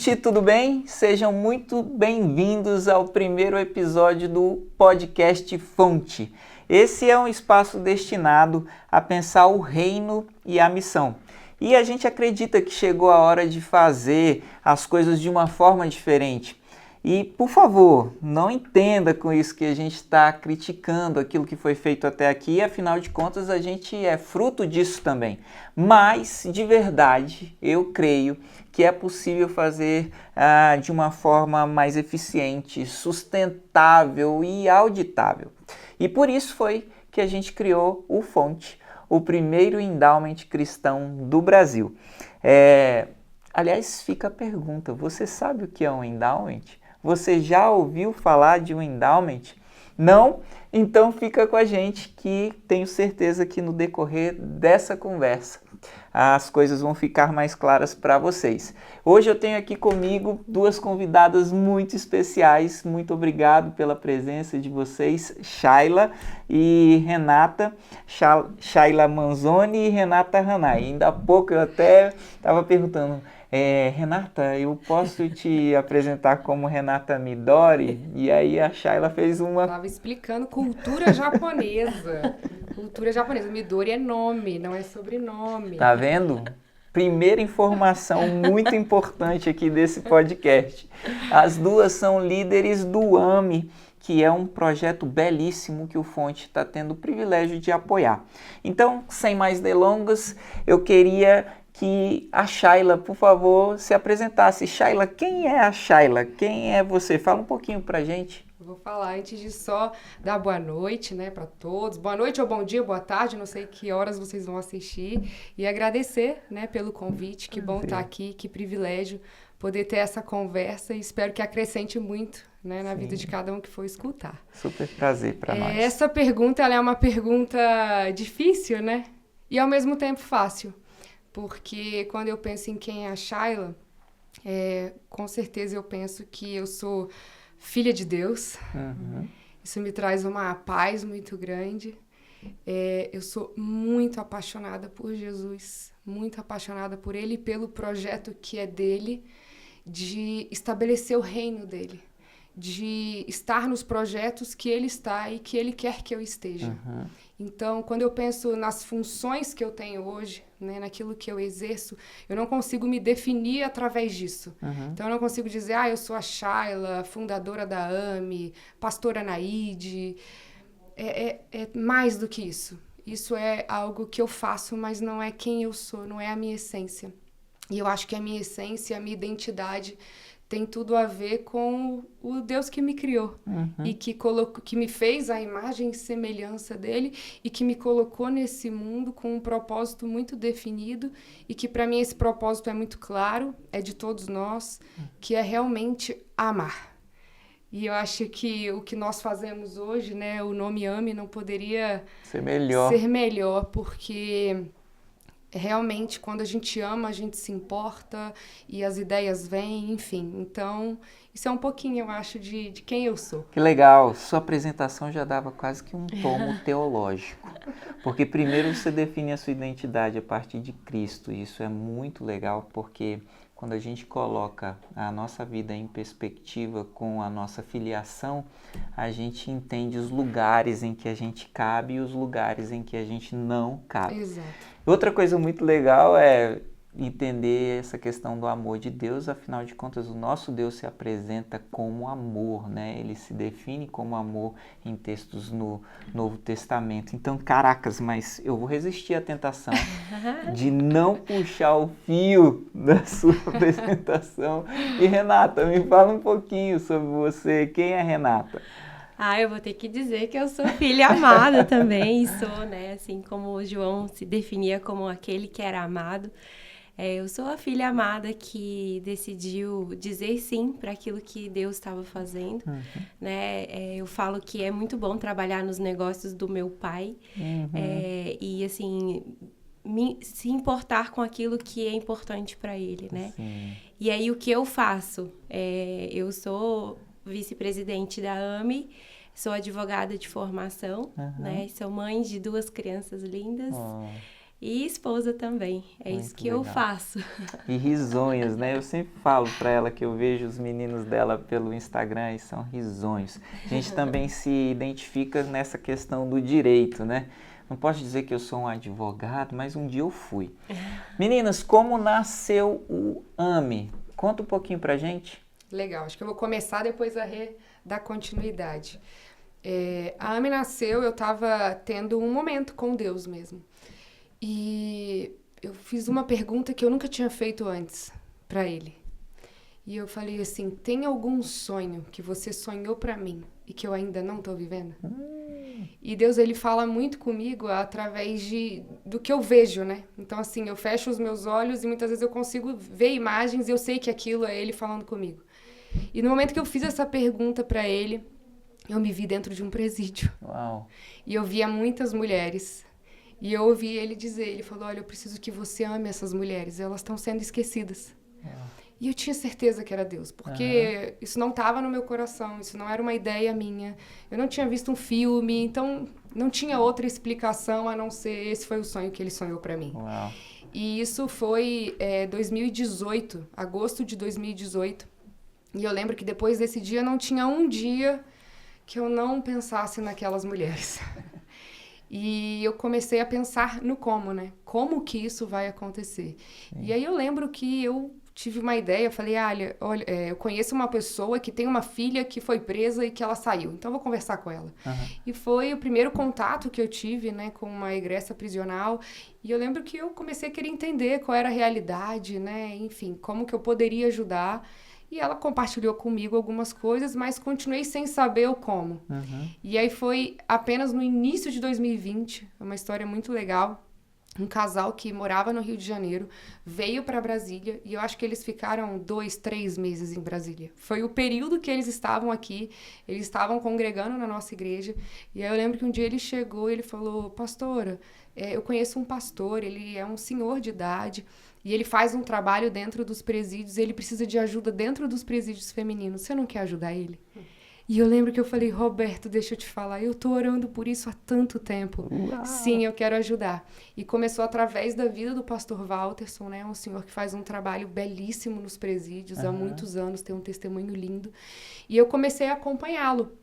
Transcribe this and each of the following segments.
gente, tudo bem? Sejam muito bem-vindos ao primeiro episódio do podcast Fonte. Esse é um espaço destinado a pensar o reino e a missão. E a gente acredita que chegou a hora de fazer as coisas de uma forma diferente. E, por favor, não entenda com isso que a gente está criticando aquilo que foi feito até aqui, afinal de contas a gente é fruto disso também. Mas, de verdade, eu creio que é possível fazer de uma forma mais eficiente, sustentável e auditável. E por isso foi que a gente criou o Fonte, o primeiro endowment cristão do Brasil. Aliás, fica a pergunta, você sabe o que é um endowment? Você já ouviu falar de um endowment? Não? Então fica com a gente que tenho certeza que no decorrer dessa conversa as coisas vão ficar mais claras para vocês. Hoje eu tenho aqui comigo duas convidadas muito especiais. Muito obrigado pela presença de vocês, Shayla e Renata. Shayla Manzoni e Renata Hanai. Ainda há pouco eu até estava perguntando, Renata, eu posso te apresentar como Renata Midori? E aí a Shayla fez uma... Estava explicando cultura japonesa. Cultura japonesa. Midori é nome, não é sobrenome. Tá vendo? Primeira informação muito importante aqui desse podcast. As duas são líderes do AME, que é um projeto belíssimo que o Fonte está tendo o privilégio de apoiar. Então, sem mais delongas, eu queria que a Shayla, por favor, se apresentasse. Shayla, quem é a Shayla? Quem é você? Fala um pouquinho pra gente. Eu vou falar antes de só dar boa noite, né, para todos. Boa noite ou bom dia, boa tarde, não sei que horas vocês vão assistir. E agradecer, né, pelo convite. Que bom estar aqui, que privilégio poder ter essa conversa e espero que acrescente muito, né, na vida de cada um que for escutar. Super prazer para nós. Essa pergunta, ela é uma pergunta difícil, né, e ao mesmo tempo fácil. Porque quando eu penso em quem é a Shayla, com certeza eu penso que eu sou filha de Deus. Uhum. Isso me traz uma paz muito grande. Eu sou muito apaixonada por Jesus, muito apaixonada por Ele e pelo projeto que é dele, de estabelecer o reino dele, de estar nos projetos que Ele está e que Ele quer que eu esteja. Uhum. Então, quando eu penso nas funções que eu tenho hoje, né, naquilo que eu exerço, eu não consigo me definir através disso. Uhum. Então, eu não consigo dizer, eu sou a Shayla, fundadora da AME, pastora Naide. É mais do que isso. Isso é algo que eu faço, mas não é quem eu sou, não é a minha essência. E eu acho que a minha essência, a minha identidade tem tudo a ver com o Deus que me criou. Uhum. E que me fez a imagem e semelhança dele e que me colocou nesse mundo com um propósito muito definido e que para mim esse propósito é muito claro, é de todos nós, que é realmente amar. E eu acho que o que nós fazemos hoje, né, o nome AME não poderia ser melhor, porque realmente, quando a gente ama, a gente se importa e as ideias vêm, enfim. Então, isso é um pouquinho, eu acho, de quem eu sou. Que legal. Sua apresentação já dava quase que um tomo teológico. Porque primeiro você define a sua identidade a partir de Cristo. E isso é muito legal, porque quando a gente coloca a nossa vida em perspectiva com a nossa filiação, a gente entende os lugares em que a gente cabe e os lugares em que a gente não cabe. Exato. Outra coisa muito legal é entender essa questão do amor de Deus. Afinal de contas, o nosso Deus se apresenta como amor, né? Ele se define como amor em textos no Novo Testamento. Então, caracas, mas eu vou resistir à tentação de não puxar o fio da sua apresentação. E Renata, me fala um pouquinho sobre você. Quem é Renata? Eu vou ter que dizer que eu sou filha amada também, e sou, né, assim como o João se definia como aquele que era amado. Eu sou a filha amada que decidiu dizer sim para aquilo que Deus estava fazendo, né? Eu falo que é muito bom trabalhar nos negócios do meu pai, e assim, se importar com aquilo que é importante para ele, né? Sim. E aí o que eu faço? Eu sou vice-presidente da AME, sou advogada de formação, né? Sou mãe de 2 crianças lindas. e esposa também. É Muito isso que eu legal. faço. E risonhos, né? Eu sempre falo para ela que eu vejo os meninos dela pelo Instagram e são risonhos. A gente também se identifica nessa questão do direito, né? Não posso dizer que eu sou um advogado, mas um dia eu fui. Meninas, como nasceu o AME? Conta um pouquinho pra gente. Legal, acho que eu vou começar depois a dar continuidade. A Ame nasceu, eu estava tendo um momento com Deus mesmo. E eu fiz uma pergunta que eu nunca tinha feito antes para ele. E eu falei assim, tem algum sonho que você sonhou para mim e que eu ainda não estou vivendo? E Deus, ele fala muito comigo através do que eu vejo, né? Então, assim, eu fecho os meus olhos e muitas vezes eu consigo ver imagens e eu sei que aquilo é ele falando comigo. E no momento que eu fiz essa pergunta para ele, eu me vi dentro de um presídio. Uau. E eu via muitas mulheres. E eu ouvi ele dizer, ele falou, olha, eu preciso que você ame essas mulheres, elas estão sendo esquecidas. E eu tinha certeza que era Deus, porque isso não estava no meu coração, isso não era uma ideia minha. Eu não tinha visto um filme, então não tinha outra explicação a não ser esse foi o sonho que ele sonhou para mim. Uau. E isso foi 2018, agosto de 2018. E eu lembro que depois desse dia não tinha um dia que eu não pensasse naquelas mulheres. E eu comecei a pensar no como, né? Como que isso vai acontecer? Sim. E aí eu lembro que eu tive uma ideia, eu falei, olha, eu conheço uma pessoa que tem uma filha que foi presa e que ela saiu, então eu vou conversar com ela. E foi o primeiro contato que eu tive, né, com uma egressa prisional, e eu lembro que eu comecei a querer entender qual era a realidade, né, enfim, como que eu poderia ajudar. E ela compartilhou comigo algumas coisas, mas continuei sem saber o como. E aí foi apenas no início de 2020, uma história muito legal. Um casal que morava no Rio de Janeiro veio para Brasília e eu acho que eles ficaram 2, 3 meses em Brasília. Foi o período que eles estavam aqui, eles estavam congregando na nossa igreja. E aí eu lembro que um dia ele chegou e ele falou, pastora, eu conheço um pastor, ele é um senhor de idade e ele faz um trabalho dentro dos presídios, ele precisa de ajuda dentro dos presídios femininos. Você não quer ajudar ele? E eu lembro que eu falei, Roberto, deixa eu te falar, eu tô orando por isso há tanto tempo. Uau. Sim, eu quero ajudar. E começou através da vida do pastor Walterson, né? Um senhor que faz um trabalho belíssimo nos presídios há muitos anos, tem um testemunho lindo. E eu comecei a acompanhá-lo.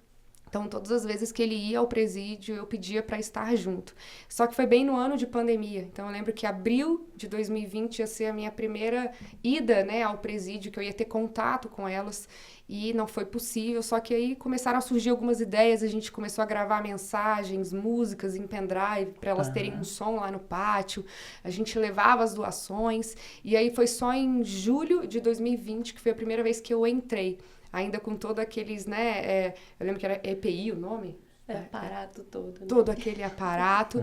Então, todas as vezes que ele ia ao presídio, eu pedia para estar junto. Só que foi bem no ano de pandemia. Então, eu lembro que abril de 2020 ia ser a minha primeira ida, né, ao presídio, que eu ia ter contato com elas. E não foi possível. Só que aí começaram a surgir algumas ideias. A gente começou a gravar mensagens, músicas em pendrive, para elas terem um som lá no pátio. A gente levava as doações. E aí foi só em julho de 2020 que foi a primeira vez que eu entrei. Ainda com todos aqueles, né, eu lembro que era EPI o nome? Aparato todo. Né? Todo aquele aparato.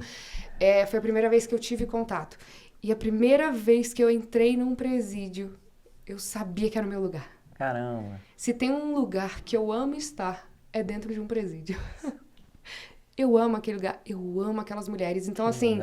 Foi a primeira vez que eu tive contato. E a primeira vez que eu entrei num presídio, eu sabia que era o meu lugar. Caramba. Se tem um lugar que eu amo estar, é dentro de um presídio. Eu amo aquele lugar, eu amo aquelas mulheres. Então, assim,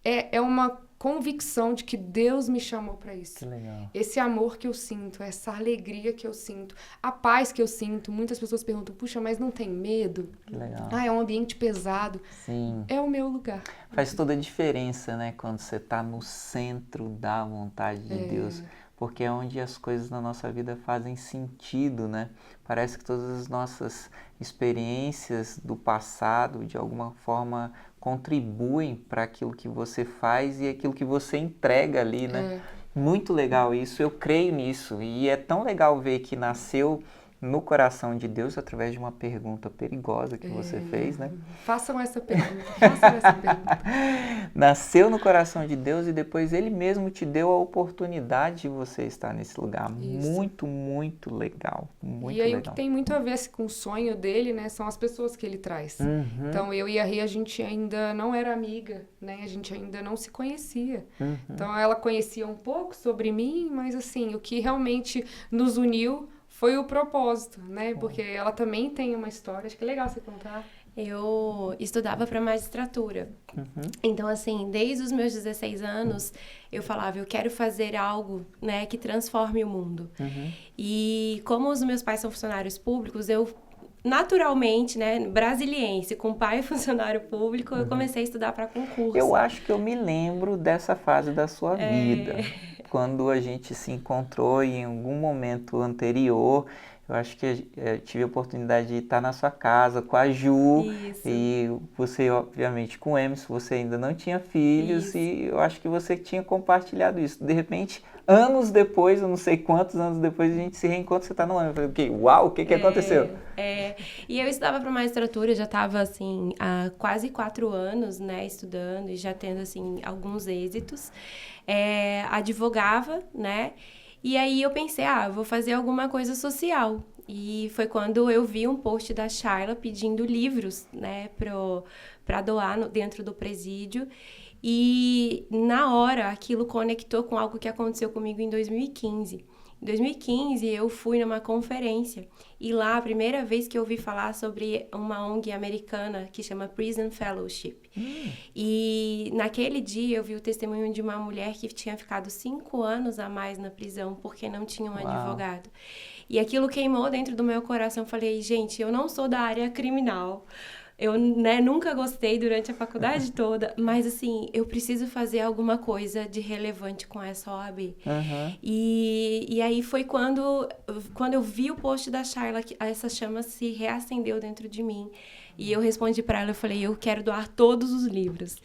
é uma convicção de que Deus me chamou para isso. Que legal. Esse amor que eu sinto, essa alegria que eu sinto, a paz que eu sinto. Muitas pessoas perguntam, puxa, mas não tem medo? Que legal. É um ambiente pesado. Sim. É o meu lugar. Faz toda a diferença, né? Quando você está no centro da vontade de Deus. Porque é onde as coisas na nossa vida fazem sentido, né? Parece que todas as nossas experiências do passado, de alguma forma, contribuem para aquilo que você faz e aquilo que você entrega ali, né? Muito legal isso, eu creio nisso. E é tão legal ver que nasceu no coração de Deus através de uma pergunta perigosa que você fez, né? Façam essa pergunta. Nasceu no coração de Deus e depois Ele mesmo te deu a oportunidade de você estar nesse lugar. Isso. Muito, muito legal. Muito e aí legal. O que tem muito a ver com o sonho dele, né? São as pessoas que ele traz. Então eu e a Rê, a gente ainda não era amiga, né? A gente ainda não se conhecia. Então ela conhecia um pouco sobre mim, mas assim, o que realmente nos uniu foi o propósito, né? Porque ela também tem uma história. Acho que é legal você contar. Eu estudava para magistratura. Então, assim, desde os meus 16 anos, eu falava, eu quero fazer algo, né, que transforme o mundo. E como os meus pais são funcionários públicos, eu naturalmente, né, brasiliense, com pai funcionário público, eu comecei a estudar para concurso. Eu acho que eu me lembro dessa fase da sua vida, quando a gente se encontrou em algum momento anterior. Eu acho que tive a oportunidade de estar na sua casa com a Ju. Isso. E você, obviamente, com o Emerson, você ainda não tinha filhos. Isso. E eu acho que você tinha compartilhado isso. De repente, anos depois, eu não sei quantos anos depois, a gente se reencontra, você está no ano. Eu falei, uau, o que aconteceu? E eu estudava para magistratura, já estava, assim, há quase 4 anos, né, estudando e já tendo, assim, alguns êxitos. Advogava, né, e aí eu pensei, eu vou fazer alguma coisa social. E foi quando eu vi um post da Shayla pedindo livros, né, para doar dentro do presídio. E na hora aquilo conectou com algo que aconteceu comigo em 2015. Em 2015 eu fui numa conferência e lá a primeira vez que eu ouvi falar sobre uma ONG americana que chama Prison Fellowship. E naquele dia eu vi o testemunho de uma mulher que tinha ficado 5 anos a mais na prisão porque não tinha um advogado. E aquilo queimou dentro do meu coração. Eu falei, gente, eu não sou da área criminal. Eu, né, nunca gostei durante a faculdade toda, mas assim, eu preciso fazer alguma coisa de relevante com essa OAB. Uhum. E aí foi quando eu vi o post da Shayla, que essa chama se reacendeu dentro de mim. E eu respondi para ela, eu falei, eu quero doar todos os livros.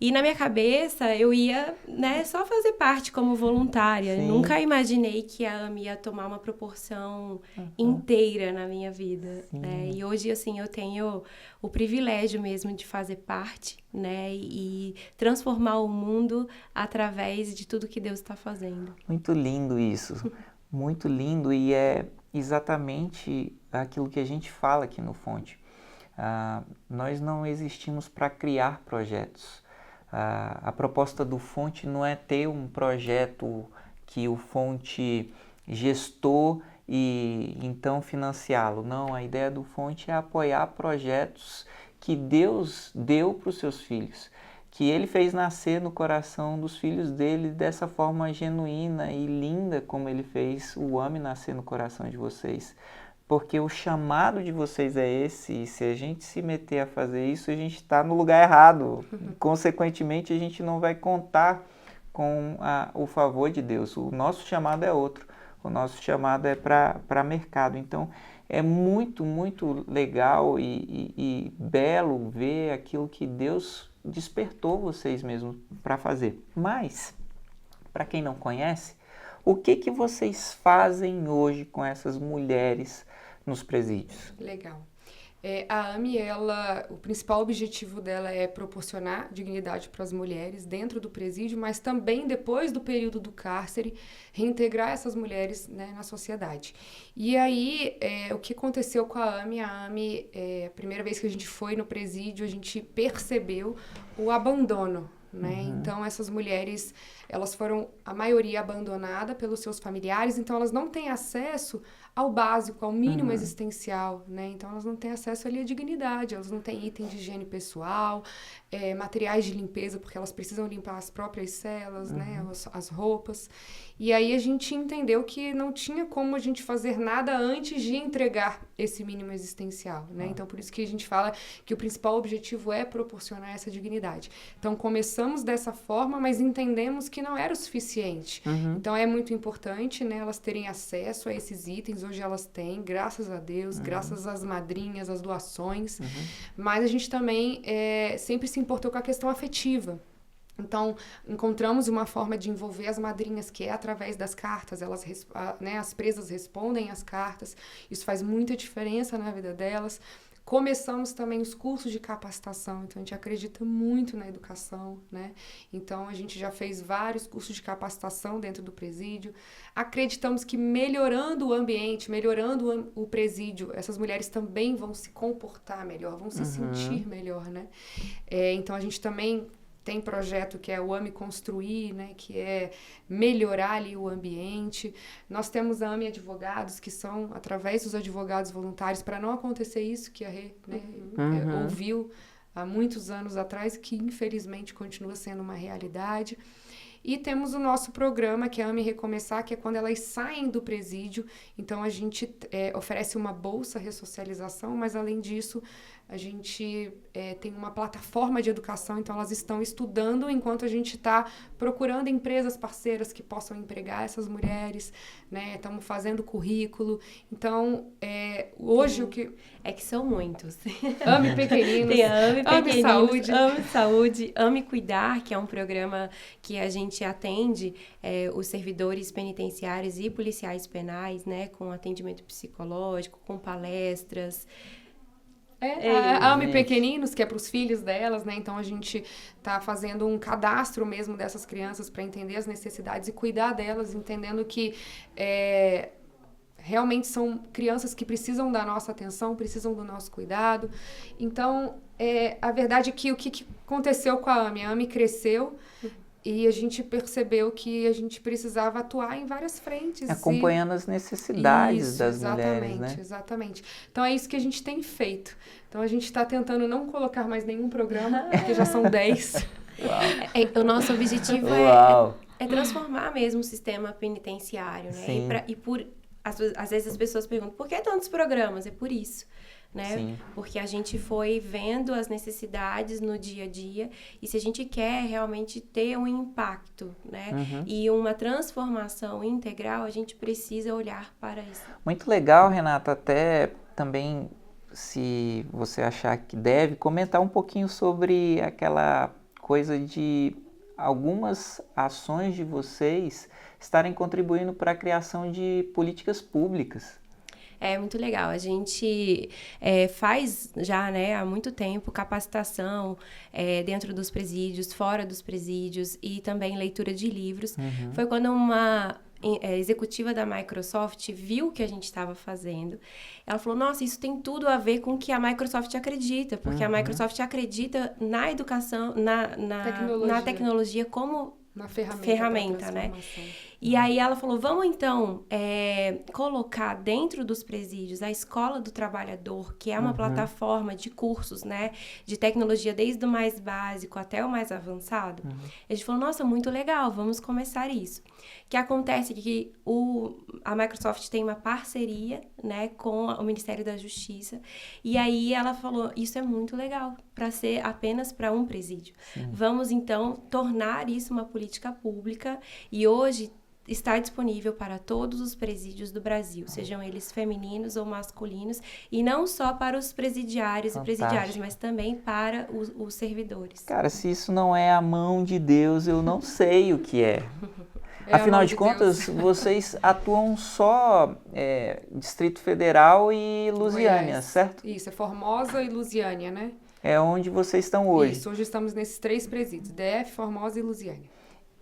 E na minha cabeça, eu ia, né, só fazer parte como voluntária. Sim. Nunca imaginei que a AME ia tomar uma proporção inteira na minha vida. Né? E hoje, assim, eu tenho o privilégio mesmo de fazer parte, né, e transformar o mundo através de tudo que Deus está fazendo. Muito lindo isso, muito lindo, e é exatamente aquilo que a gente fala aqui no Fonte. Nós não existimos para criar projetos. A proposta do Fonte não é ter um projeto que o Fonte gestou e então financiá-lo. Não, a ideia do Fonte é apoiar projetos que Deus deu para os seus filhos, que Ele fez nascer no coração dos filhos dele dessa forma genuína e linda como Ele fez o AME nascer no coração de vocês. Porque o chamado de vocês é esse, e se a gente se meter a fazer isso, a gente está no lugar errado. Consequentemente, a gente não vai contar com o favor de Deus. O nosso chamado é outro. O nosso chamado é para mercado. Então, é muito, muito legal e belo ver aquilo que Deus despertou vocês mesmos para fazer. Mas, para quem não conhece, o que vocês fazem hoje com essas mulheres nos presídios? Legal. A AME, o principal objetivo dela é proporcionar dignidade para as mulheres dentro do presídio, mas também depois do período do cárcere, reintegrar essas mulheres, né, na sociedade. E aí, o que aconteceu com a AME, a primeira vez que a gente foi no presídio, a gente percebeu o abandono, né? Então, essas mulheres, elas foram, a maioria, abandonada pelos seus familiares, então elas não têm acesso ao básico, ao mínimo existencial, né? Então, elas não têm acesso ali à dignidade, elas não têm item de higiene pessoal, materiais de limpeza, porque elas precisam limpar as próprias celas, né? As roupas. E aí, a gente entendeu que não tinha como a gente fazer nada antes de entregar esse mínimo existencial, né? Então, por isso que a gente fala que o principal objetivo é proporcionar essa dignidade. Então, começamos dessa forma, mas entendemos que não era o suficiente. Então, é muito importante, né, elas terem acesso a esses itens. Hoje elas têm, graças a Deus, graças às madrinhas, às doações. Mas a gente também sempre se importou com a questão afetiva. Então, encontramos uma forma de envolver as madrinhas, que é através das cartas. Elas, né, as presas respondem às cartas. Isso faz muita diferença na vida delas. Começamos também os cursos de capacitação, então a gente acredita muito na educação, né? Então a gente já fez vários cursos de capacitação dentro do presídio. Acreditamos que melhorando o ambiente, melhorando o presídio, essas mulheres também vão se comportar melhor, vão se sentir melhor, né? Então a gente também tem projeto que é o AME Construir, né, que é melhorar ali o ambiente. Nós temos a AME Advogados, que são através dos advogados voluntários, para não acontecer isso que a Rê, né, ouviu há muitos anos atrás, que infelizmente continua sendo uma realidade. E temos o nosso programa, que é Ame Recomeçar, que é quando elas saem do presídio. Então, a gente oferece uma bolsa ressocialização, mas, além disso, a gente tem uma plataforma de educação, então elas estão estudando enquanto a gente está procurando empresas parceiras que possam empregar essas mulheres, né? Estamos fazendo currículo. Então, hoje o que... É que são muitos. Ame Pequeninos, Tem Ame Pequeninos, Saúde. Ame Saúde, Ame Cuidar, que é um programa que a gente atende os servidores penitenciários e policiais penais, né? Com atendimento psicológico, com palestras. A Ame Pequeninos, que é para os filhos delas, né? Então, a gente está fazendo um cadastro mesmo dessas crianças para entender as necessidades e cuidar delas, entendendo que realmente são crianças que precisam da nossa atenção, precisam do nosso cuidado. Então, a verdade é que o que aconteceu com a Ame cresceu e a gente percebeu que a gente precisava atuar em várias frentes. Acompanhando as necessidades das mulheres, né? Exatamente. Então, é isso que a gente tem feito. Então, a gente está tentando não colocar mais nenhum programa, porque já são 10. O nosso objetivo é transformar mesmo o sistema penitenciário, né? Sim. Às vezes as pessoas perguntam, por que tantos programas? É por isso. Né? Sim. Porque a gente foi vendo as necessidades no dia a dia e se a gente quer realmente ter um impacto, né? E uma transformação integral, a gente precisa olhar para isso. Muito legal, Renata, até também, se você achar que deve, comentar um pouquinho sobre aquela coisa de algumas ações de vocês estarem contribuindo para a criação de políticas públicas. É muito legal. A gente faz já, né, há muito tempo capacitação dentro dos presídios, fora dos presídios e também leitura de livros. Foi quando uma executiva da Microsoft viu o que a gente estava fazendo. Ela falou, nossa, isso tem tudo a ver com o que a Microsoft acredita, porque a Microsoft acredita na educação, na tecnologia como uma ferramenta, né? E aí ela falou, vamos então colocar dentro dos presídios a Escola do Trabalhador, que é uma plataforma de cursos, né? De tecnologia desde o mais básico até o mais avançado. A gente falou, nossa, muito legal, vamos começar isso. O que acontece é que a Microsoft tem uma parceria, né, com o Ministério da Justiça. E aí ela falou, isso é muito legal para ser apenas para um presídio. Vamos então tornar isso uma política pública e hoje está disponível para todos os presídios do Brasil, sejam eles femininos ou masculinos, e não só para os presidiários e presidiárias, mas também para os servidores. Cara, se isso não é a mão de Deus, eu não sei o que é. Afinal de contas, vocês atuam só Distrito Federal e Lusiânia, certo? Isso, é Formosa e Lusiânia, né? É onde vocês estão hoje. Isso, hoje estamos nesses 3 presídios, DF, Formosa e Lusiânia.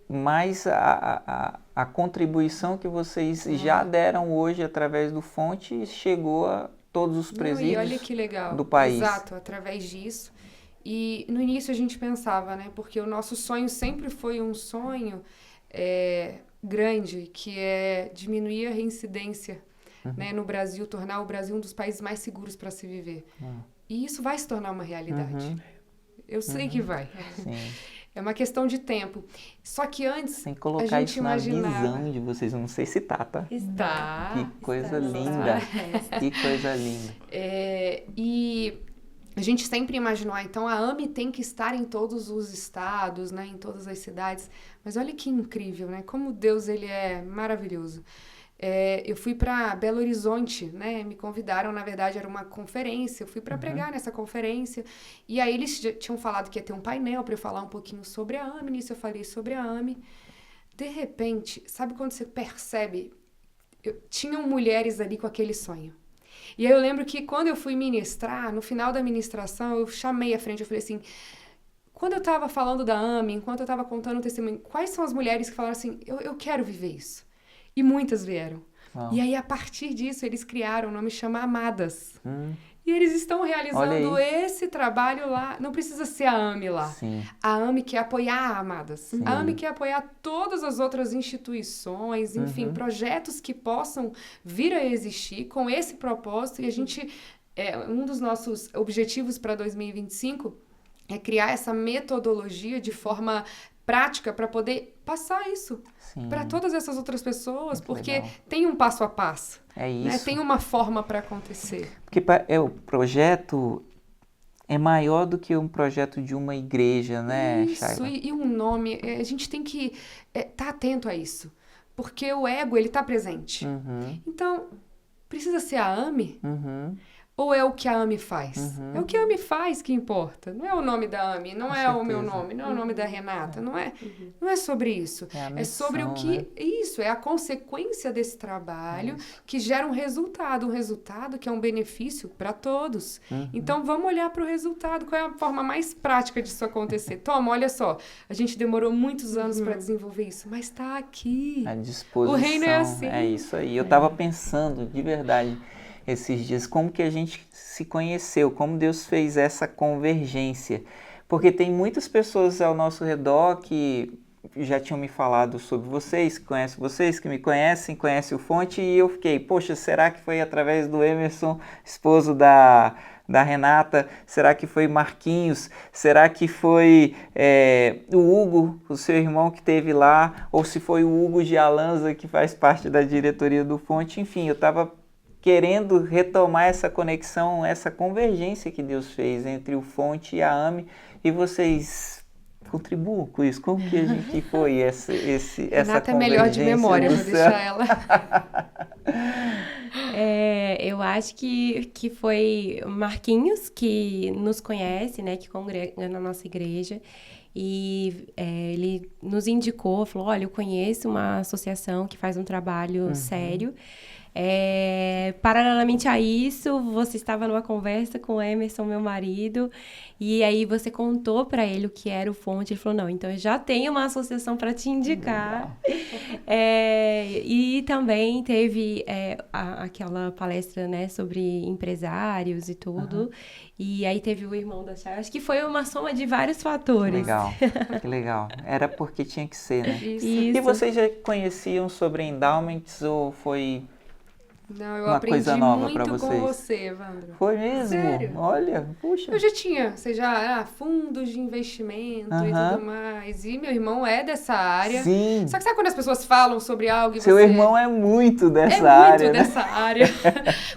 Mas a contribuição que vocês já deram hoje através do Fonte chegou a todos os presídios e olha que legal. Do país. Exato, através disso. E no início a gente pensava, né? Porque o nosso sonho sempre foi um sonho grande, que é diminuir a reincidência, né, no Brasil, tornar o Brasil um dos países mais seguros para se viver. E isso vai se tornar uma realidade. Eu sei que vai. Sim. É uma questão de tempo. Só que antes, tem que colocar a gente isso imaginava... na visão de vocês. Eu não sei se tá? Está. Que coisa linda. Que coisa linda. E a gente sempre imaginou, então a AME tem que estar em todos os estados, né, em todas as cidades. Mas olha que incrível, né? Como Deus, ele é maravilhoso. Eu fui para Belo Horizonte, né? Me convidaram, na verdade, era uma conferência. Eu fui para pregar nessa conferência. E aí eles tinham falado que ia ter um painel para eu falar um pouquinho sobre a AME. Nisso eu falei sobre a AME. De repente, sabe quando você percebe? Tinham mulheres ali com aquele sonho. E aí eu lembro que quando eu fui ministrar, no final da ministração, eu chamei à frente, eu falei assim... Quando eu estava falando da AME, enquanto eu estava contando o testemunho, quais são as mulheres que falaram assim, eu quero viver isso? E muitas vieram. E aí, a partir disso, eles criaram o nome chama Amadas. E eles estão realizando esse trabalho lá. Não precisa ser a AME lá. Sim. A AME quer apoiar a Amadas. Sim. A AME quer apoiar todas as outras instituições, enfim, projetos que possam vir a existir com esse propósito. E a gente, um dos nossos objetivos para 2025 é criar essa metodologia de forma prática para poder passar isso para todas essas outras pessoas, Muito porque legal. tem um passo a passo. É Né? isso. Tem uma forma para acontecer. Porque o projeto é maior do que um projeto de uma igreja, né, Isso, Shaila? e um nome, a gente tem que estar atento a isso, porque o ego, ele está presente. Então, precisa ser a AME? Ou é o que a AME faz? É o que a AME faz que importa. Não é o nome da AME, não é o meu nome, não é o nome da Renata, não é sobre isso. É a É sobre o missão, que... né? Isso, é a consequência desse trabalho que gera um resultado que é um benefício para todos. Então, vamos olhar para o resultado. Qual é a forma mais prática disso acontecer? Toma, olha só, a gente demorou muitos anos para desenvolver isso, mas está aqui. A disposição. O reino é assim. É isso aí. Eu estava pensando, de verdade, esses dias, como que a gente se conheceu, como Deus fez essa convergência. Porque tem muitas pessoas ao nosso redor que já tinham me falado sobre vocês, que me conhecem o Fonte, e eu fiquei, poxa, será que foi através do Emerson, esposo da Renata? Será que foi Marquinhos? Será que foi o Hugo, o seu irmão que esteve lá? Ou se foi o Hugo de Alanza, que faz parte da diretoria do Fonte? Enfim, eu estava querendo retomar essa conexão, essa convergência que Deus fez entre o Fonte e a AME, e vocês contribuam com isso. Como que foi essa Renata é melhor de convergência memória, do vou céu? deixar ela. Eu acho que foi o Marquinhos que nos conhece, né, que congrega na nossa igreja, e ele nos indicou, falou, olha, eu conheço uma associação que faz um trabalho sério. Paralelamente a isso, você estava numa conversa com o Emerson, meu marido, e aí você contou para ele o que era o Fonte. Ele falou, não, então eu já tenho uma associação para te indicar. E também teve aquela palestra, né, sobre empresários e tudo. E aí teve o irmão da Chay. Acho que foi uma soma de vários fatores. Legal, que legal. Era porque tinha que ser, né? Isso. E vocês já conheciam sobre endowments ou foi Não, eu uma aprendi coisa nova para muito com vocês? você, Evandro. Foi mesmo? Sério? Olha, puxa. Eu já tinha, fundos de investimento e tudo mais. E meu irmão é dessa área. Sim. Só que sabe quando as pessoas falam sobre algo e Seu você... irmão é muito dessa É área, muito né? dessa área.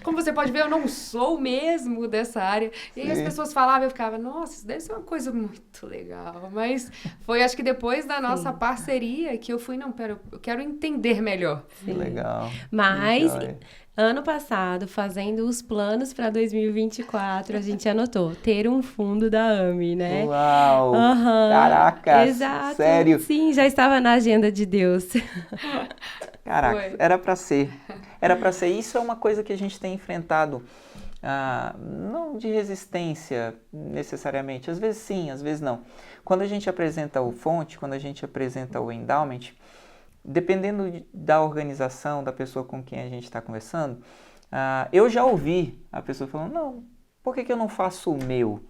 Como você pode ver, eu não sou mesmo dessa área. E aí as pessoas falavam, eu ficava, nossa, isso deve ser uma coisa muito legal. Mas foi, acho que depois da nossa parceria que eu fui, não, pera, eu quero entender melhor. Que legal. Mas, Que joia. ano passado, fazendo os planos para 2024, a gente anotou ter um fundo da AME, né? Uau! Caraca! Exato. Sério? Sim, já estava na agenda de Deus. Caraca, Foi. era para ser. Era para ser. Isso é uma coisa que a gente tem enfrentado, não de resistência necessariamente. Às vezes sim, às vezes não. Quando a gente apresenta o Fonte, quando a gente apresenta o endowment, dependendo da organização, da pessoa com quem a gente está conversando, eu já ouvi a pessoa falando, não, por que eu não faço o meu?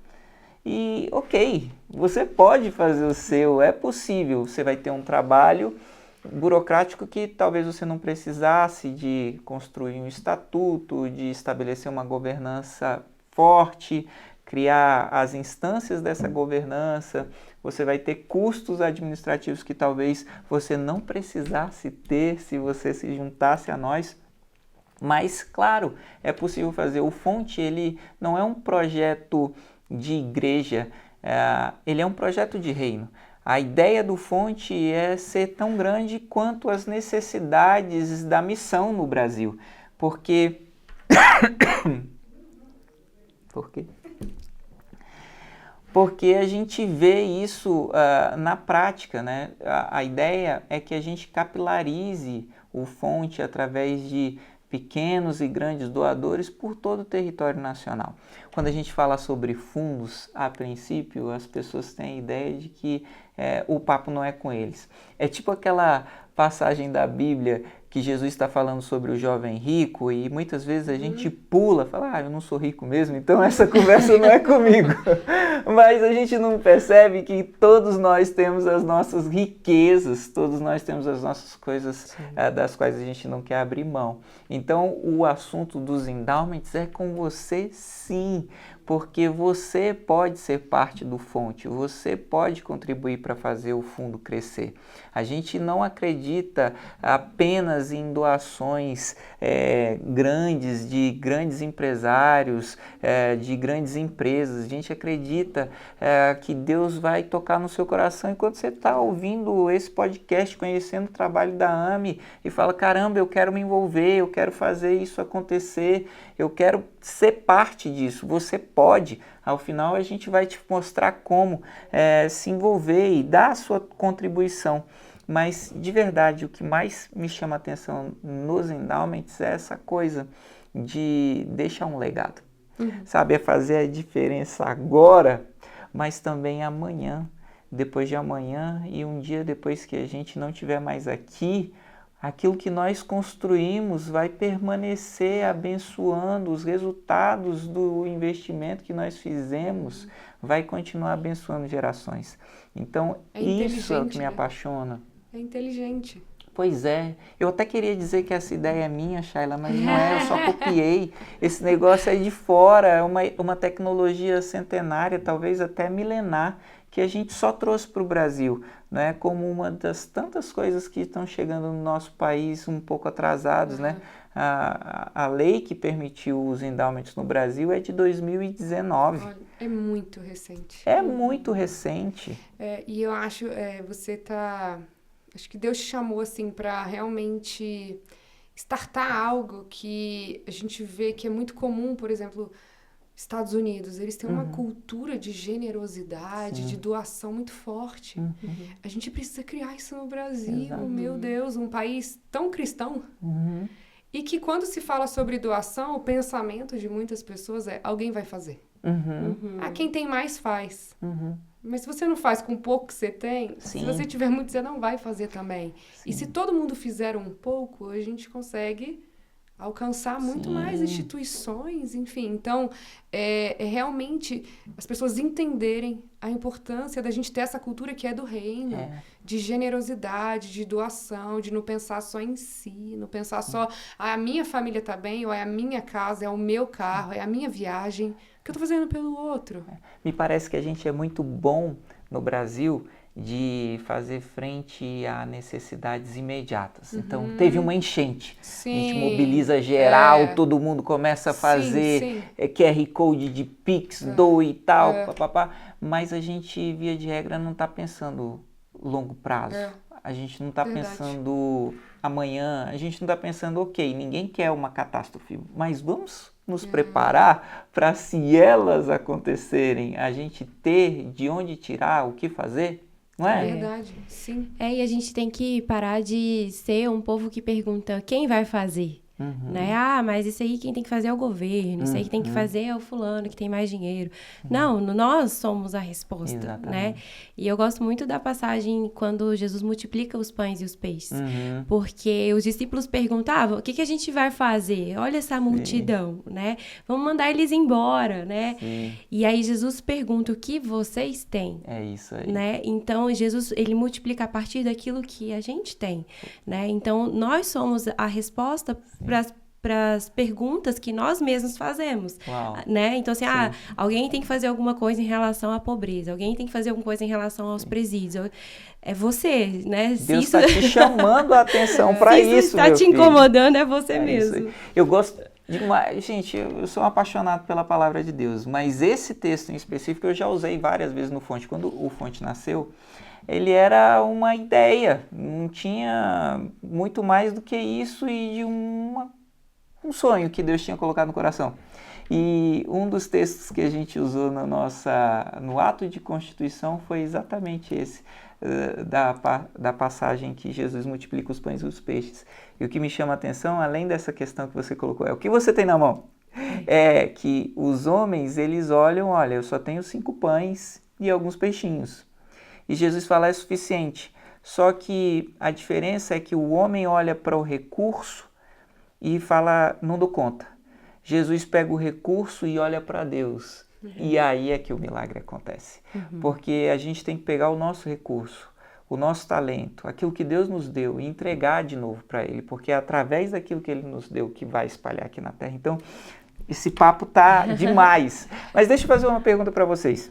E, ok, você pode fazer o seu, é possível, você vai ter um trabalho burocrático que talvez você não precisasse de construir um estatuto, de estabelecer uma governança forte, criar as instâncias dessa governança. Você vai ter custos administrativos que talvez você não precisasse ter se você se juntasse a nós. Mas, claro, é possível fazer. O Fonte, ele não é um projeto de igreja, ele é um projeto de reino. A ideia do Fonte é ser tão grande quanto as necessidades da missão no Brasil. Porque... Por quê? Porque a gente vê isso na prática, né? A ideia é que a gente capilarize o Fonte através de pequenos e grandes doadores por todo o território nacional. Quando a gente fala sobre fundos, a princípio, as pessoas têm a ideia de que o papo não é com eles. É tipo aquela passagem da Bíblia que Jesus está falando sobre o jovem rico e muitas vezes a gente pula, fala, eu não sou rico mesmo, então essa conversa não é comigo. Mas a gente não percebe que todos nós temos as nossas riquezas, todos nós temos as nossas coisas das quais a gente não quer abrir mão. Então, o assunto dos endowments é com você, sim, porque você pode ser parte do Fonte, você pode contribuir para fazer o fundo crescer. A gente não acredita apenas em doações grandes, de grandes empresários, de grandes empresas. A gente acredita que Deus vai tocar no seu coração enquanto você está ouvindo esse podcast, conhecendo o trabalho da AME e fala, caramba, eu quero me envolver, eu quero fazer isso acontecer, eu quero ser parte disso. Você pode. Ao final a gente vai te mostrar como se envolver e dar a sua contribuição. Mas, de verdade, o que mais me chama a atenção nos endowments é essa coisa de deixar um legado. Sabe, é fazer a diferença agora, mas também amanhã, depois de amanhã e um dia depois que a gente não estiver mais aqui, aquilo que nós construímos vai permanecer abençoando os resultados do investimento que nós fizemos, vai continuar abençoando gerações. Então, isso é o que me apaixona. É inteligente. Pois é. Eu até queria dizer que essa ideia é minha, Shayla, mas não é, eu só copiei. Esse negócio aí de fora é uma tecnologia centenária, talvez até milenar, que a gente só trouxe para o Brasil, né? Como uma das tantas coisas que estão chegando no nosso país um pouco atrasados, né? A lei que permitiu os endowments no Brasil é de 2019. Olha, é muito recente. É muito recente. E eu acho, acho que Deus te chamou assim para realmente startar algo que a gente vê que é muito comum, por exemplo, Estados Unidos, eles têm uma cultura de generosidade, de doação muito forte. A gente precisa criar isso no Brasil, meu Deus, um país tão cristão. E que quando se fala sobre doação, o pensamento de muitas pessoas é, alguém vai fazer. Quem tem mais faz. Mas se você não faz com o pouco que você tem, se você tiver muito, você não vai fazer também. E se todo mundo fizer um pouco, a gente consegue alcançar muito mais instituições, enfim. Então, é realmente as pessoas entenderem a importância da gente ter essa cultura que é do reino, de generosidade, de doação, de não pensar só em si, não pensar só, a minha família está bem, ou é a minha casa, é o meu carro, é a minha viagem, que eu estou fazendo pelo outro. Me parece que a gente é muito bom no Brasil de fazer frente a necessidades imediatas. Então, teve uma enchente. A gente mobiliza geral, todo mundo começa a fazer QR Code de Pix, doe e tal, mas a gente, via de regra, não está pensando longo prazo. A gente não está pensando amanhã, a gente não está pensando, ok, ninguém quer uma catástrofe, mas vamos nos preparar para, se elas acontecerem, a gente ter de onde tirar, o que fazer. Não é? É verdade, sim. E a gente tem que parar de ser um povo que pergunta quem vai fazer. Né? Mas isso aí quem tem que fazer é o governo, isso aí que tem que fazer é o fulano que tem mais dinheiro. Não, nós somos a resposta, né? E eu gosto muito da passagem quando Jesus multiplica os pães e os peixes, porque os discípulos perguntavam, o que a gente vai fazer? Olha essa multidão, né? Vamos mandar eles embora, né? E aí Jesus pergunta, o que vocês têm? É isso aí. Né? Então, Jesus, ele multiplica a partir daquilo que a gente tem, né? Então, nós somos a resposta para as perguntas que nós mesmos fazemos, né? Então, assim, alguém tem que fazer alguma coisa em relação à pobreza, alguém tem que fazer alguma coisa em relação aos presídios. É você, né? Deus está te chamando a atenção para isso, Se está te incomodando, é você mesmo. Eu gosto de gente, eu sou um apaixonado pela palavra de Deus, mas esse texto em específico eu já usei várias vezes no Fonte. Quando o Fonte nasceu, ele era uma ideia, não tinha muito mais do que isso e de um sonho que Deus tinha colocado no coração. E um dos textos que a gente usou no ato de constituição foi exatamente esse, da passagem que Jesus multiplica os pães e os peixes. E o que me chama a atenção, além dessa questão que você colocou, é o que você tem na mão. É que os homens, eles olham, olha, eu só tenho 5 pães e alguns peixinhos. E Jesus fala, é suficiente. Só que a diferença é que o homem olha para o recurso e fala, não dou conta. Jesus pega o recurso e olha para Deus. E aí é que o milagre acontece. Porque a gente tem que pegar o nosso recurso, o nosso talento, aquilo que Deus nos deu e entregar de novo para Ele. Porque é através daquilo que Ele nos deu que vai espalhar aqui na Terra. Então, esse papo tá demais. Mas deixa eu fazer uma pergunta para vocês.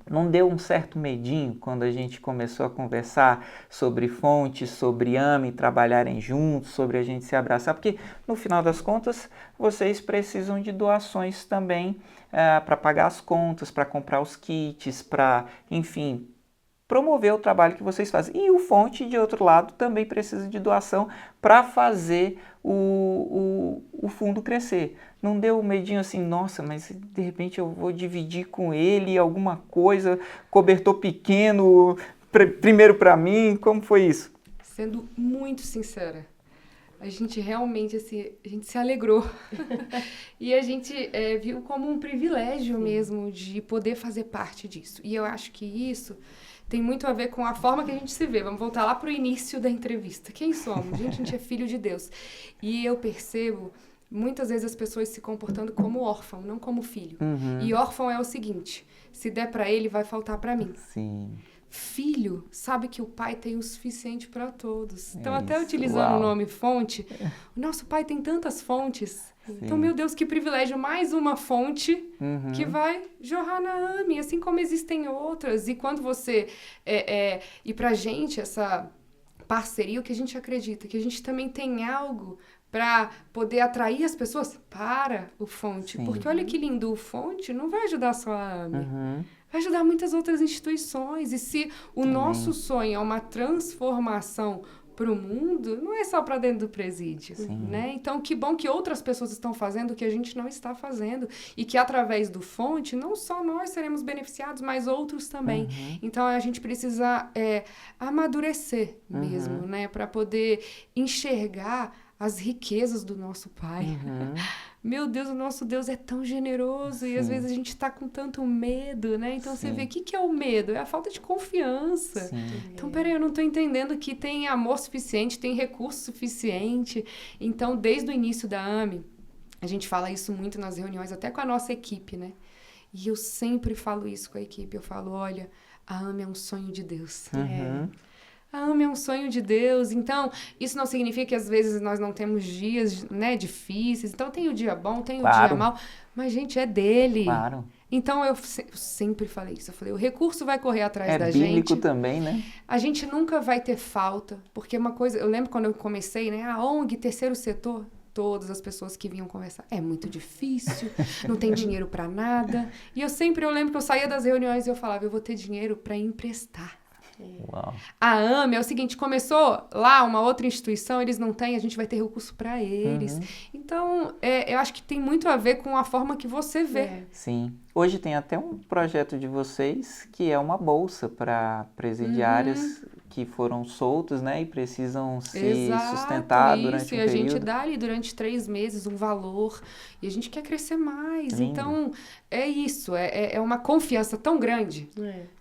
Não deu um certo medinho quando a gente começou a conversar sobre fontes, sobre AME, trabalharem juntos, sobre a gente se abraçar? Porque, no final das contas, vocês precisam de doações também para pagar as contas, para comprar os kits, para, enfim, promover o trabalho que vocês fazem. E o Fonte, de outro lado, também precisa de doação para fazer o fundo crescer. Não deu um medinho assim, nossa, mas de repente eu vou dividir com ele alguma coisa, cobertor pequeno, primeiro para mim, como foi isso? Sendo muito sincera, a gente realmente, assim, a gente se alegrou. E a gente viu como um privilégio mesmo de poder fazer parte disso. E eu acho que isso tem muito a ver com a forma que a gente se vê. Vamos voltar lá para o início da entrevista. Quem somos? A gente é filho de Deus. E eu percebo muitas vezes as pessoas se comportando como órfão, não como filho. E órfão é o seguinte, se der para ele, vai faltar para mim. Sim. Filho sabe que o pai tem o suficiente para todos. Então, até isso. utilizando Uau. o nome fonte, o nosso pai tem tantas fontes. Sim. Então, meu Deus, que privilégio, mais uma fonte que vai jorrar na AME, assim como existem outras. E quando você... E pra gente, essa parceria, o que a gente acredita, que a gente também tem algo para poder atrair as pessoas para o Fonte. Sim. Porque olha que lindo, o Fonte não vai ajudar só a AME. Vai ajudar muitas outras instituições. E se o nosso sonho é uma transformação para o mundo, não é só para dentro do presídio, né? Então, que bom que outras pessoas estão fazendo o que a gente não está fazendo e que através do Fonte, não só nós seremos beneficiados, mas outros também. Então, a gente precisa amadurecer mesmo, né? Para poder enxergar as riquezas do nosso Pai. Meu Deus, o nosso Deus é tão generoso e às vezes a gente está com tanto medo, né? Então você vê, o que é o medo? É a falta de confiança. Então, peraí, eu não estou entendendo que tem amor suficiente, tem recurso suficiente. Então, desde o início da AME, a gente fala isso muito nas reuniões, até com a nossa equipe, né? E eu sempre falo isso com a equipe. Eu falo, olha, a AME é um sonho de Deus. A AME é um sonho de Deus. Então, isso não significa que às vezes nós não temos dias, né, difíceis. Então, tem o dia bom, tem o dia mal. Mas, gente, é dele. Claro. Então, eu sempre falei isso. Eu falei, o recurso vai correr atrás da gente. É bíblico gente. também, né? A gente nunca vai ter falta. Porque uma coisa... Eu lembro quando eu comecei, né? A ONG, terceiro setor... Todas as pessoas que vinham conversar, é muito difícil, não tem dinheiro para nada. E eu lembro que eu saía das reuniões e eu falava, eu vou ter dinheiro para emprestar. Uau. A AME é o seguinte, começou lá uma outra instituição, eles não têm, a gente vai ter recurso para eles. Então, eu acho que tem muito a ver com a forma que você vê. Sim. Hoje tem até um projeto de vocês que é uma bolsa para presidiárias que foram soltas, né? E precisam se sustentar durante um período. E a gente dá ali durante 3 meses um valor e a gente quer crescer mais. Lindo. Então, é isso. É uma confiança tão grande.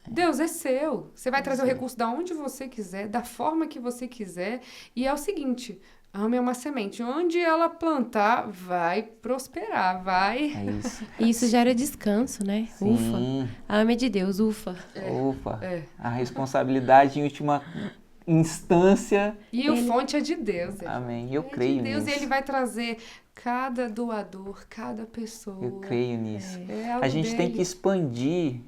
Deus é seu. Você vai trazer o recurso da onde você quiser, da forma que você quiser. E é o seguinte... A AME é uma semente. Onde ela plantar, vai prosperar, vai... É isso. Isso gera descanso, né? Sim. Ufa. A AME é de Deus, ufa. Ufa. A responsabilidade em última instância... E o Fonte é de Deus. Amém. Eu creio Deus, nisso. Ele vai trazer cada doador, cada pessoa. Eu creio nisso. Algo A gente tem dele. que expandir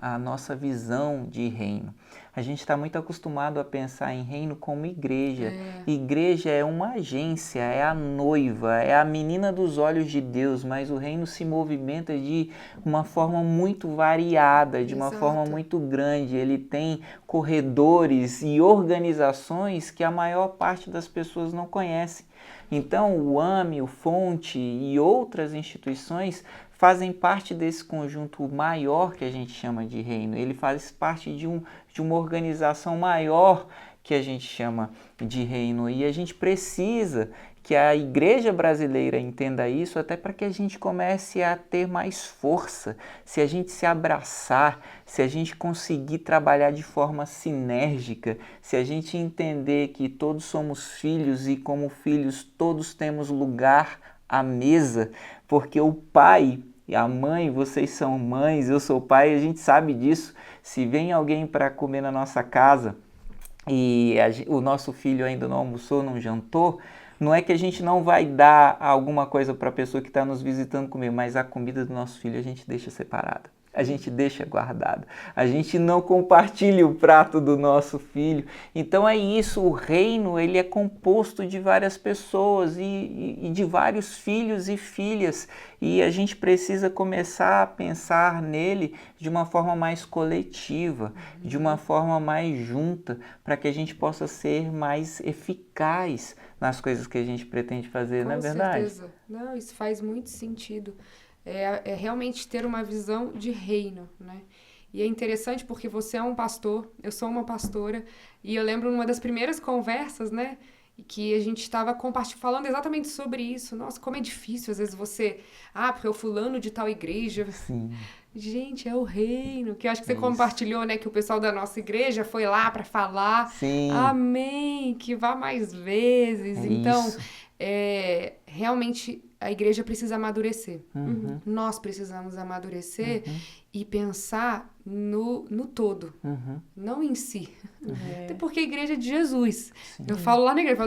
a nossa visão de reino. A gente está muito acostumado a pensar em reino como igreja. Igreja é uma agência, é a noiva, é a menina dos olhos de Deus, mas o reino se movimenta de uma forma muito variada, de uma Exato. forma muito grande. Ele tem corredores e organizações que a maior parte das pessoas não conhece. Então, o AME, o Fonte e outras instituições fazem parte desse conjunto maior que a gente chama de reino. Ele faz parte de uma organização maior que a gente chama de reino. E a gente precisa que a igreja brasileira entenda isso, até para que a gente comece a ter mais força. Se a gente se abraçar, se a gente conseguir trabalhar de forma sinérgica, se a gente entender que todos somos filhos e como filhos todos temos lugar à mesa, porque o pai e a mãe, vocês são mães, eu sou pai, a gente sabe disso. Se vem alguém para comer na nossa casa e o nosso filho ainda não almoçou, não jantou, não é que a gente não vai dar alguma coisa para a pessoa que está nos visitando comer, mas a comida do nosso filho a gente deixa separada, a gente deixa guardada, a gente não compartilha o prato do nosso filho. Então é isso, o reino ele é composto de várias pessoas e de vários filhos e filhas, e a gente precisa começar a pensar nele de uma forma mais coletiva, de uma forma mais junta, para que a gente possa ser mais eficaz nas coisas que a gente pretende fazer, não é verdade? Com certeza. Não, isso faz muito sentido. É realmente ter uma visão de reino, né? E é interessante porque você é um pastor, eu sou uma pastora, e eu lembro numa das primeiras conversas, né, que a gente estava falando exatamente sobre isso. Nossa, como é difícil, às vezes você... porque eu fulano de tal igreja... Sim. Gente, é o reino, que eu acho que você compartilhou, né, que o pessoal da nossa igreja foi lá para falar. Sim. Amém, que vá mais vezes. Então, isso. Realmente a igreja precisa amadurecer. Uhum. Nós precisamos amadurecer e pensar no todo, não em si. Até porque a igreja é de Jesus. Sim. Eu falo lá na igreja,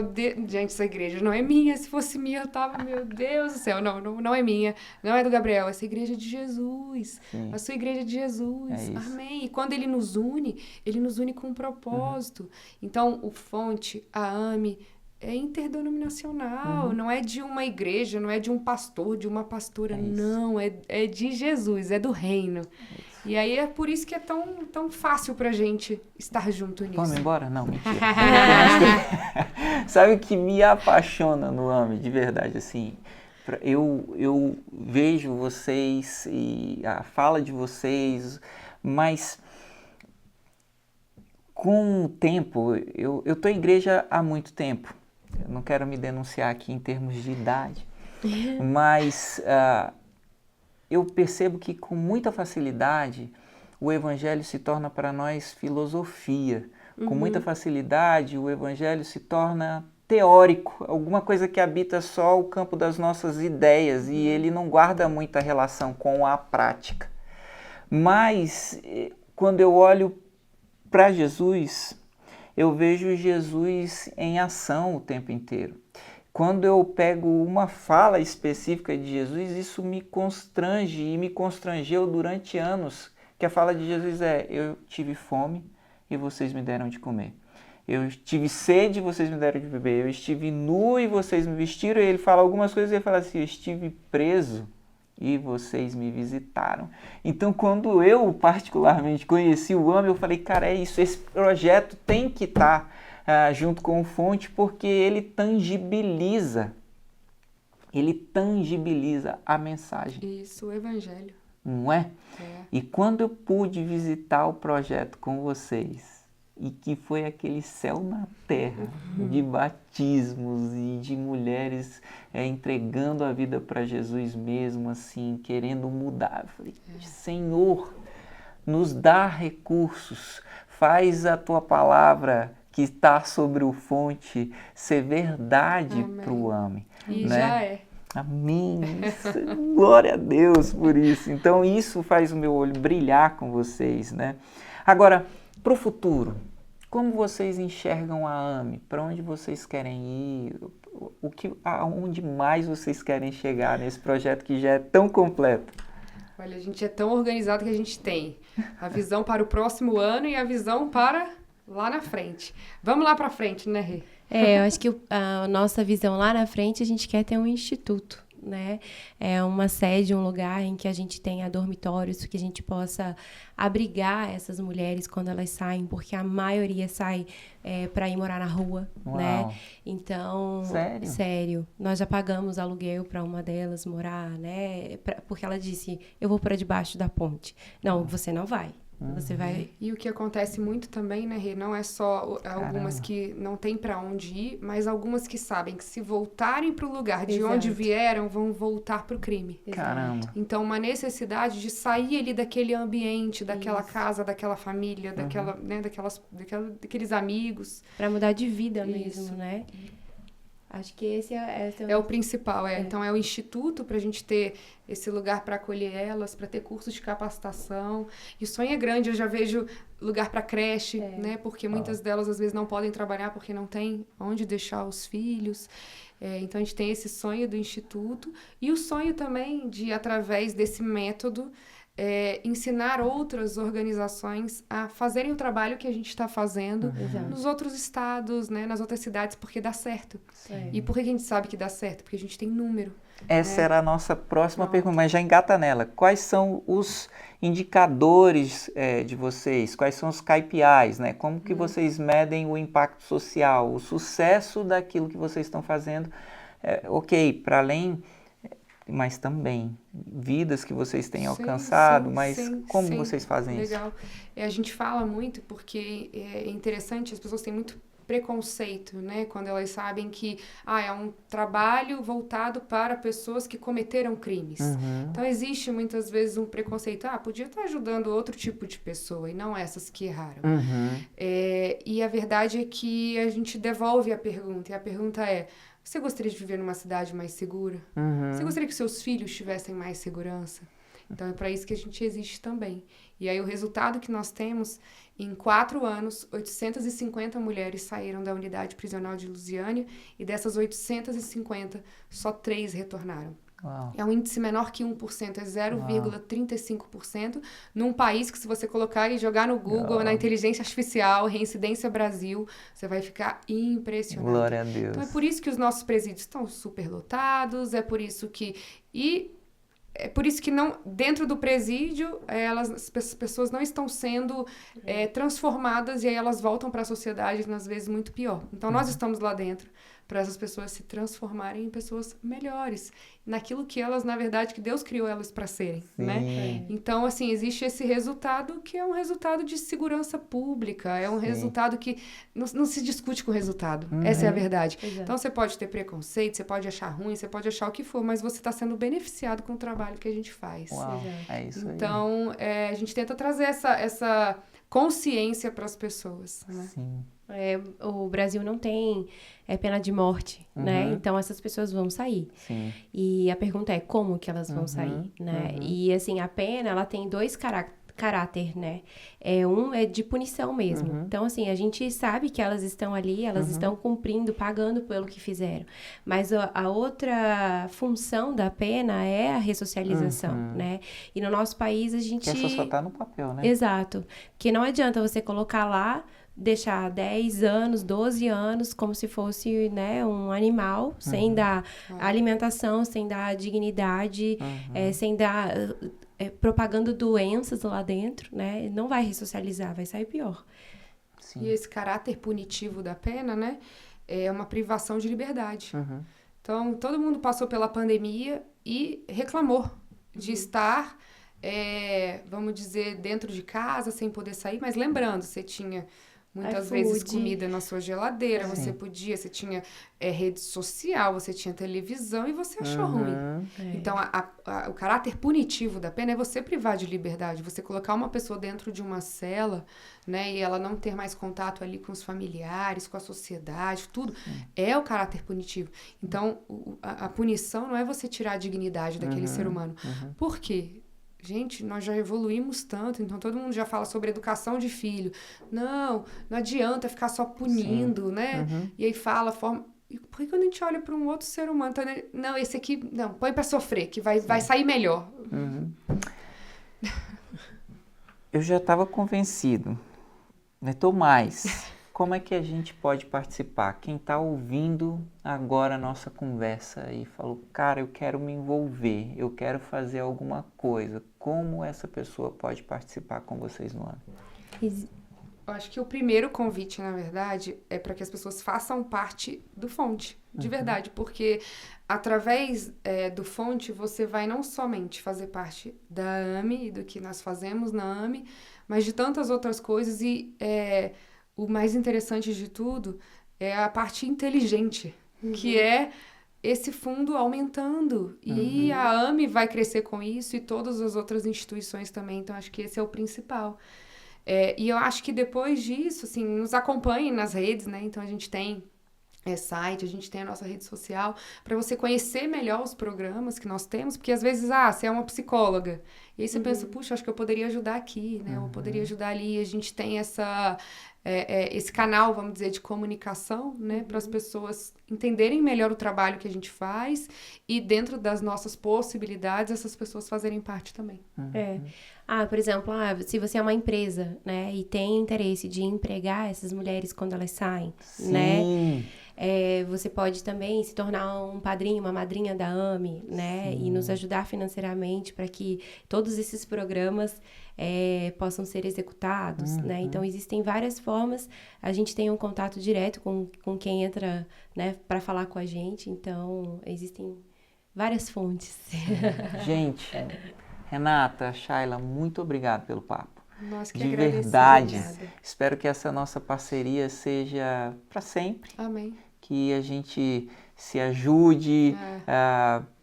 gente, essa igreja não é minha. Se fosse minha, eu tava, meu Deus do céu, não é minha, não é do Gabriel, essa igreja é de Jesus. Sim. A sua igreja é de Jesus. Amém. E quando ele nos une com um propósito. Então, o Fonte, a AME, é interdenominacional, não é de uma igreja, não é de um pastor, de uma pastora, não, é de Jesus, é do reino. E aí é por isso que é tão fácil pra gente estar junto nisso. Vamos embora? Não, mentira. Sabe o que me apaixona no AME, de verdade, assim, eu vejo vocês e a fala de vocês, mas com o tempo, eu tô em igreja há muito tempo. Eu não quero me denunciar aqui em termos de idade, mas eu percebo que com muita facilidade o evangelho se torna para nós filosofia. Com muita facilidade o evangelho se torna teórico, alguma coisa que habita só o campo das nossas ideias e ele não guarda muita relação com a prática. Mas quando eu olho para Jesus, eu vejo Jesus em ação o tempo inteiro. Quando eu pego uma fala específica de Jesus, isso me constrange e me constrangeu durante anos, que a fala de Jesus é: eu tive fome e vocês me deram de comer. Eu tive sede e vocês me deram de beber. Eu estive nu e vocês me vestiram. E ele fala algumas coisas e ele fala assim: eu estive preso e vocês me visitaram. Então, quando eu particularmente conheci o AME, eu falei, cara, é isso, esse projeto tem que estar junto com o Fonte, porque ele tangibiliza a mensagem. Isso, o evangelho. Não é? E quando eu pude visitar o projeto com vocês, e que foi aquele céu na terra de batismos e de mulheres entregando a vida para Jesus mesmo, assim, querendo mudar. Eu falei, Senhor, nos dá recursos, faz a tua palavra que está sobre o Fonte ser verdade para o AME. E né? Já é. Amém. Glória a Deus por isso. Então isso faz o meu olho brilhar com vocês, né? Agora, para o futuro, como vocês enxergam a AME? Para onde vocês querem ir? Aonde mais vocês querem chegar nesse projeto que já é tão completo? Olha, a gente é tão organizado que a gente tem a visão para o próximo ano e a visão para lá na frente. Vamos lá para frente, né, Rê? Eu acho que a nossa visão lá na frente, a gente quer ter um instituto, né? É uma sede, um lugar em que a gente tenha dormitórios, que a gente possa abrigar essas mulheres quando elas saem, porque a maioria sai para ir morar na rua, né? Então, sério, nós já pagamos aluguel para uma delas morar, né? Porque ela disse, eu vou para debaixo da ponte. Não, você não vai. Você vai... E o que acontece muito também, né, Rê? Não é só algumas Caramba. que não tem para onde ir, mas algumas que sabem que se voltarem para o lugar de Exato. onde vieram, vão voltar para o crime. Caramba. Então, uma necessidade de sair ali daquele ambiente, daquela Isso. casa, daquela família, daquela, né, daqueles amigos. Para mudar de vida Isso. mesmo, né? Acho que esse É o principal, Então, é o instituto para a gente ter esse lugar para acolher elas, para ter cursos de capacitação. E o sonho é grande, eu já vejo lugar para creche, né? Porque muitas delas, às vezes, não podem trabalhar porque não tem onde deixar os filhos. Então, a gente tem esse sonho do instituto. E o sonho também de, através desse método, ensinar outras organizações a fazerem o trabalho que a gente está fazendo nos outros estados, né, nas outras cidades, porque dá certo. E por que a gente sabe que dá certo? Porque a gente tem número. Essa era a nossa próxima pergunta, mas já engata nela. Quais são os indicadores de vocês? Quais são os KPIs, né? Como que vocês medem o impacto social, o sucesso daquilo que vocês estão fazendo? Para além... mas também vidas que vocês têm alcançado, mas como vocês fazem isso? Legal. A gente fala muito porque é interessante, as pessoas têm muito preconceito, né? Quando elas sabem que é um trabalho voltado para pessoas que cometeram crimes. Então, existe muitas vezes um preconceito. Podia estar ajudando outro tipo de pessoa e não essas que erraram. E a verdade é que a gente devolve a pergunta. E a pergunta é: você gostaria de viver numa cidade mais segura? Você gostaria que seus filhos tivessem mais segurança? Então, é para isso que a gente existe também. E aí, o resultado que nós temos, em 4 anos, 850 mulheres saíram da unidade prisional de Lusiânia, e dessas 850, só 3 retornaram. Uau. É um índice menor que 1%, é 0,35%, num país que, se você colocar e jogar no Google, na inteligência artificial, Reincidência Brasil, você vai ficar impressionado. Glória a Deus. Então, é por isso que os nossos presídios estão superlotados, é por isso que não, dentro do presídio, as pessoas não estão sendo transformadas, e aí elas voltam para a sociedade, às vezes, muito pior. Então, nós estamos lá dentro para essas pessoas se transformarem em pessoas melhores, naquilo que elas, na verdade, que Deus criou elas para serem, né? Então, assim, existe esse resultado que é um resultado de segurança pública, é um resultado que não se discute com o resultado, essa é a verdade. Então, você pode ter preconceito, você pode achar ruim, você pode achar o que for, mas você está sendo beneficiado com o trabalho que a gente faz. Uau, é isso aí. Então, a gente tenta trazer essa consciência para as pessoas, né? Sim. O Brasil não tem pena de morte, né? Então, essas pessoas vão sair. Sim. E a pergunta é como que elas vão sair, né? E, assim, a pena, ela tem 2 caráter, né? Um é de punição mesmo. Então, assim, a gente sabe que elas estão ali, elas estão cumprindo, pagando pelo que fizeram. Mas a outra função da pena é a ressocialização, né? E no nosso país, a gente... Que essa só tá no papel, né? Exato. Porque não adianta você colocar lá, deixar 10 anos, 12 anos, como se fosse, né, um animal, sem dar alimentação, sem dar dignidade, sem dar... propagando doenças lá dentro, né? Não vai ressocializar, vai sair pior. Sim. E esse caráter punitivo da pena, né? É uma privação de liberdade. Então, todo mundo passou pela pandemia e reclamou de estar, vamos dizer, dentro de casa, sem poder sair. Mas lembrando, você tinha... muitas vezes comida na sua geladeira, você tinha rede social, você tinha televisão e você achou ruim. Então, o caráter punitivo da pena é você privar de liberdade, você colocar uma pessoa dentro de uma cela, né, e ela não ter mais contato ali com os familiares, com a sociedade, tudo, é o caráter punitivo. Então, a punição não é você tirar a dignidade daquele ser humano. Por quê? Gente, nós já evoluímos tanto, então todo mundo já fala sobre educação de filho. Não adianta ficar só punindo, né? E aí fala a forma... E por que quando a gente olha para um outro ser humano, então, não, esse aqui, não, põe para sofrer, que vai sair melhor. Eu já estava convencido, né? Tô mais. Como é que a gente pode participar? Quem está ouvindo agora a nossa conversa e falou, cara, eu quero me envolver, eu quero fazer alguma coisa. Como essa pessoa pode participar com vocês no ano? Eu acho que o primeiro convite, na verdade, é para que as pessoas façam parte do Fonte, de verdade, porque através do Fonte você vai não somente fazer parte da AME e do que nós fazemos na AME, mas de tantas outras coisas e o mais interessante de tudo é a parte inteligente, que é esse fundo aumentando. E a AME vai crescer com isso e todas as outras instituições também, então acho que esse é o principal. E eu acho que depois disso, assim, nos acompanhem nas redes, né? Então a gente tem site, a gente tem a nossa rede social, para você conhecer melhor os programas que nós temos, porque às vezes, você é uma psicóloga, e aí você pensa, puxa, acho que eu poderia ajudar aqui, né? Eu poderia ajudar ali, a gente tem esse canal, vamos dizer, de comunicação, né? Para as pessoas entenderem melhor o trabalho que a gente faz e dentro das nossas possibilidades, essas pessoas fazerem parte também. Por exemplo, se você é uma empresa, né, e tem interesse de empregar essas mulheres quando elas saem, né? Você pode também se tornar um padrinho, uma madrinha da AME, né? E nos ajudar financeiramente para que todos esses programas possam ser executados, né? Então, existem várias formas. A gente tem um contato direto com quem entra, né, para falar com a gente. Então, existem várias fontes. Gente, Renata, Shayla, muito obrigado pelo papo. Nós que de agradecemos. verdade. Obrigada. Espero que essa nossa parceria seja para sempre. Amém. Que a gente se ajude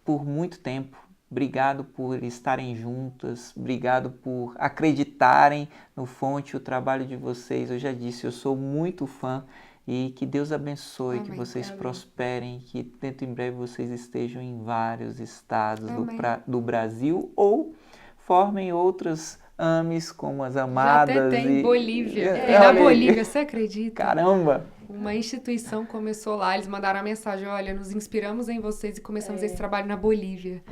por muito tempo. Obrigado por estarem juntas, obrigado por acreditarem no Fonte, o trabalho de vocês. Eu já disse, eu sou muito fã e que Deus abençoe, que vocês prosperem, que dentro em breve vocês estejam em vários estados do Brasil ou formem outras AMEs como as Amadas. Já até tem Bolívia. Na Bolívia, você acredita? Caramba! Uma instituição começou lá, eles mandaram a mensagem, olha, nos inspiramos em vocês e começamos esse trabalho na Bolívia.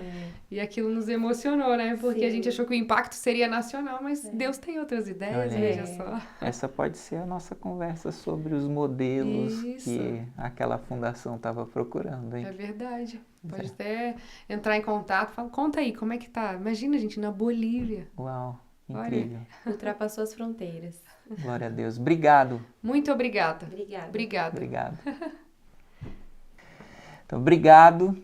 E aquilo nos emocionou, né? Porque a gente achou que o impacto seria nacional, mas Deus tem outras ideias, veja só. Essa pode ser a nossa conversa sobre os modelos que aquela fundação estava procurando, hein? É verdade. Pode até entrar em contato, fala, conta aí, como é que tá? Imagina, gente, na Bolívia. Uau, incrível. Ultrapassou as fronteiras. Glória a Deus. Obrigado. Muito obrigada. Obrigada. Obrigado. Então, obrigado.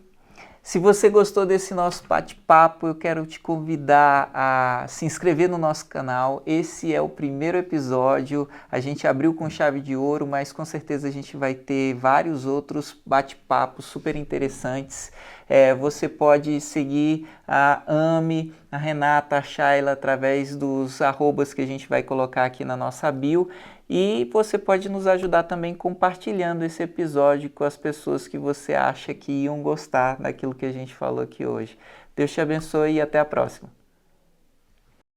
Se você gostou desse nosso bate-papo, eu quero te convidar a se inscrever no nosso canal. Esse é o primeiro episódio. A gente abriu com chave de ouro, mas com certeza a gente vai ter vários outros bate-papos super interessantes. Você pode seguir a AME, a Renata, a Shayla, através dos arrobas que a gente vai colocar aqui na nossa bio. E você pode nos ajudar também compartilhando esse episódio com as pessoas que você acha que iam gostar daquilo que a gente falou aqui hoje. Deus te abençoe e até a próxima.